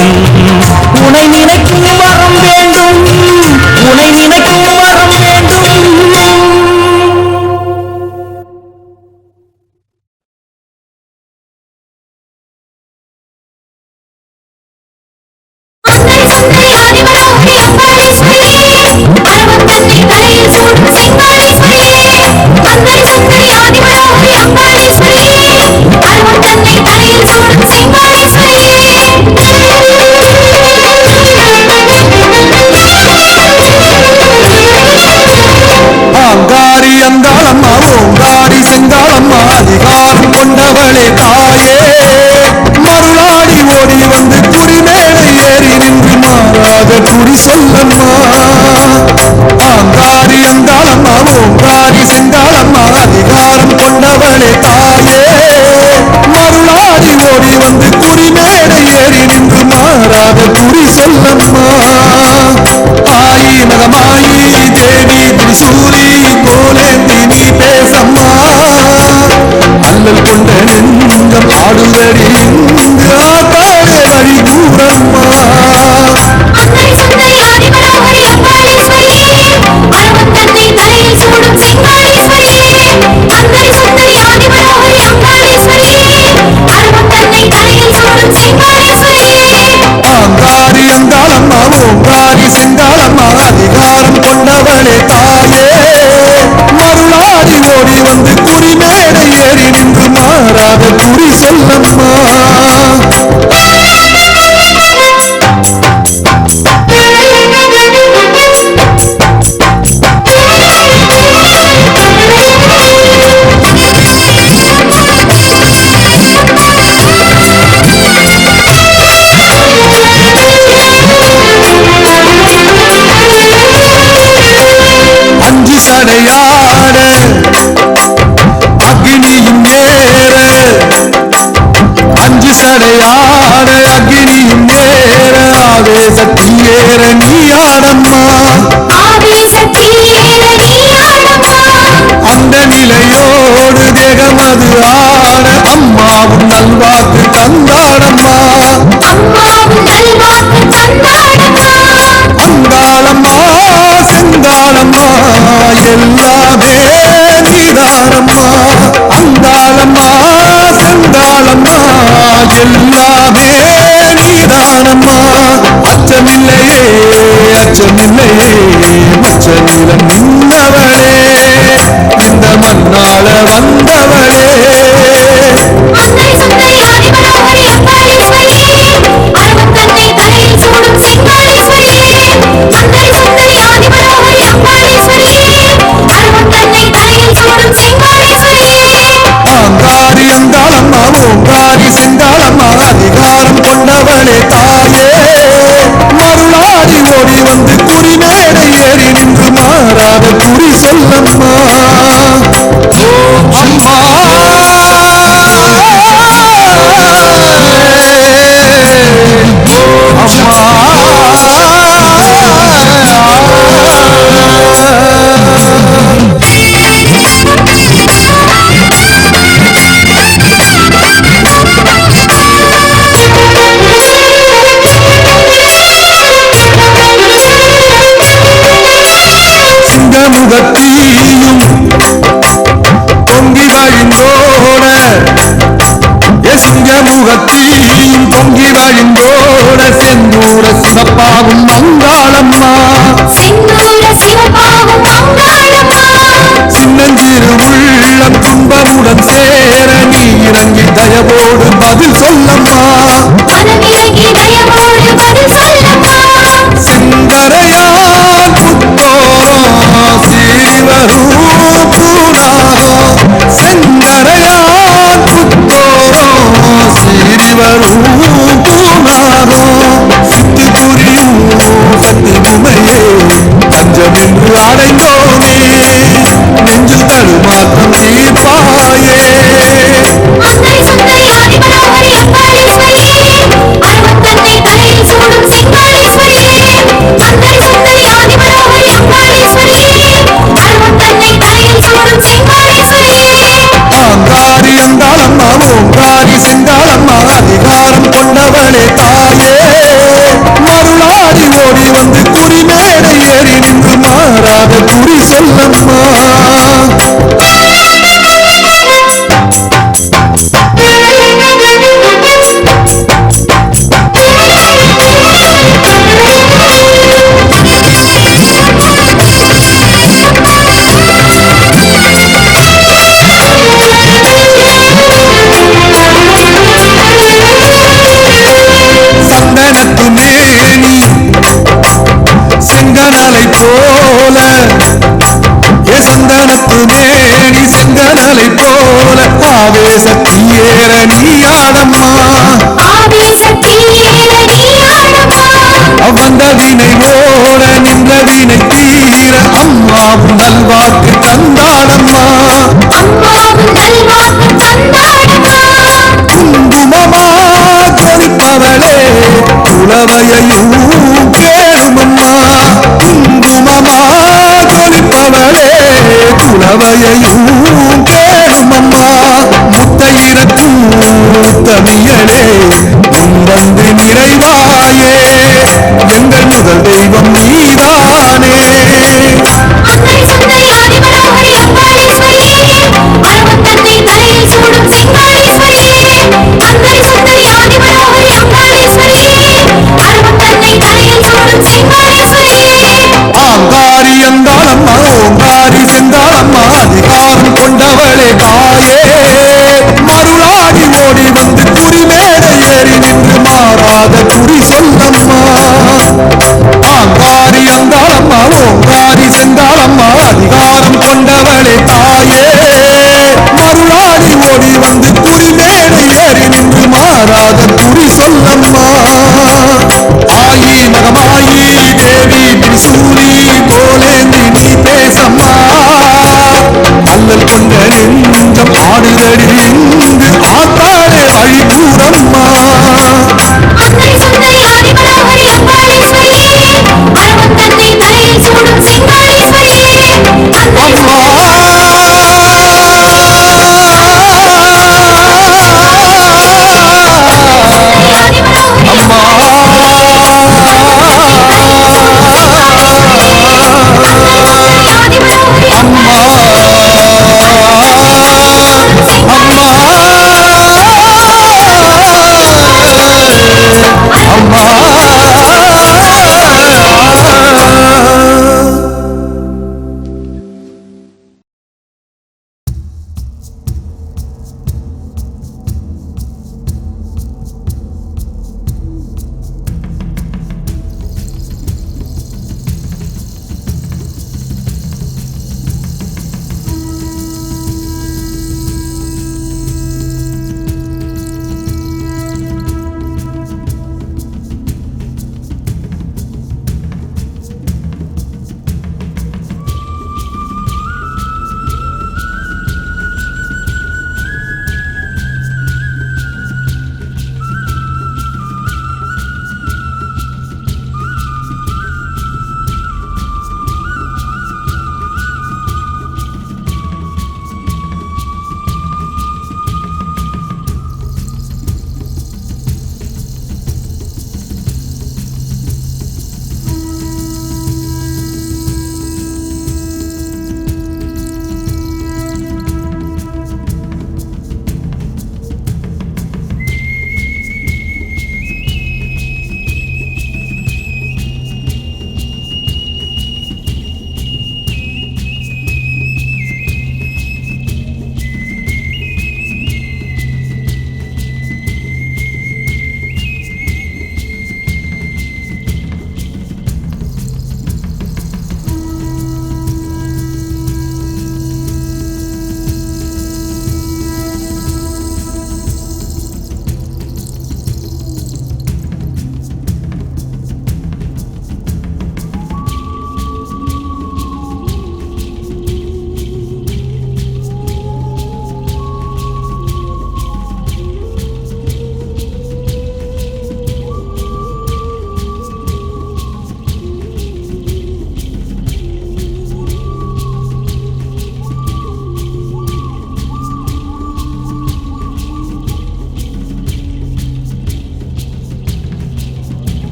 வேண்டும், உனை நினைக்கும் வரம் வேண்டும், உனை நினைக்கும் வரம் வேண்டும். கொண்டவளே தாயே, மருளாடி ஓடி வந்து குறிமேலே ஏறி நின்று மாறாத குறி சொல்லம்மா. ஆங்காரி அங்காளம்மா, ஓங்காரி செங்காளம்மா, அதிகாரம் கொண்டவளே தாயே, மருளாடி ஓடி வந்து குறிமேலே ஏறி நின்று மாறாத குறி சொல்லம்மா. ஆயி மகமாயி தேவி திரிசூரி கோலேந்தி நீ பேசம்மா. அல்லல் கொண்ட நெஞ்சம் ஆடுதடி இங்கு ஆட்டாடே வழி தூரம்மா. ஆங்காரி அங்காளம்மா, ஓங்காரி செங்காளம்மா, அதிகாரம் கொண்டவளே தாயே, மருளாடி ஓடி வந்து குறிமேடை ஏறி நின்று மாறாத குறி சொல்லம்மா. அஞ்சு சடையாட அக்னியும் ஏற, அஞ்சு சடையாட அக்னியும் ஏற, ஆவேசத்தி ஏற நீ ஆடம்மா. அந்த நிலையோடு தேகமது ஆட அம்மாவும் நல்வாக்கு தந்தாடம்மா. அங்காளம்மா செங்காளம்மா எல்லாமே நீதானம்மா. அங்காளம்மா செங்காளம்மா எல்லாமே நீதானம்மா. அச்சமில்லையே அச்சமில்லையே மச்ச நிலம் நின்றவளே, இந்த மண்ணாள வந்தவளே. ஆங்காரி அங்காளம்மா, ஓங்காரி செங்காளம்மா, அதிகாரம் கொண்டவளே தாயே, மருளாடி ஓடி வந்து குறிமேடை ஏறி நின்று மாறாத குறி சொல்லம்மா. அம்மா சிங்கமுகத்தீயும் பொங்கி வழிந்தோட, சிங்கமுகத்தீயும் பொங்கி வழிந்தோட, செந்தூர சிவப்பாவும் மங்காளம்மா. சின்னஞ்சிறு உள்ளம் துன்பமுடன் சேர நீ இறங்கி தயவோடு பதில் சொல்லம்மா. செங்கரையான் புத்தோரம் சீவரும் பூனாரோ, செங்கரையான் புத்தோரம் சீரிவரும் பூனாரோ. சித்து புரியும் சக்தி உமையே, பஞ்சமென்று அடைந்தோமே, நெஞ்சில் தடுமாற்றம் தீர்ப்பாயே. செங்கனலை போல சந்தனத்து மேனி செங்கனலை போல ஆவேசத்தீயேற நீயாடம்மா வந்த வினை ஓட நின்ற வினை தீர அம்மாவும் நல்வாக்கு தந்தாடம்மா குங்குமமா ஜொலிப்பவளே குலவையையும் கேளுமம்மா குங்குமமா ஜொலிப்பவளே குலவையையும்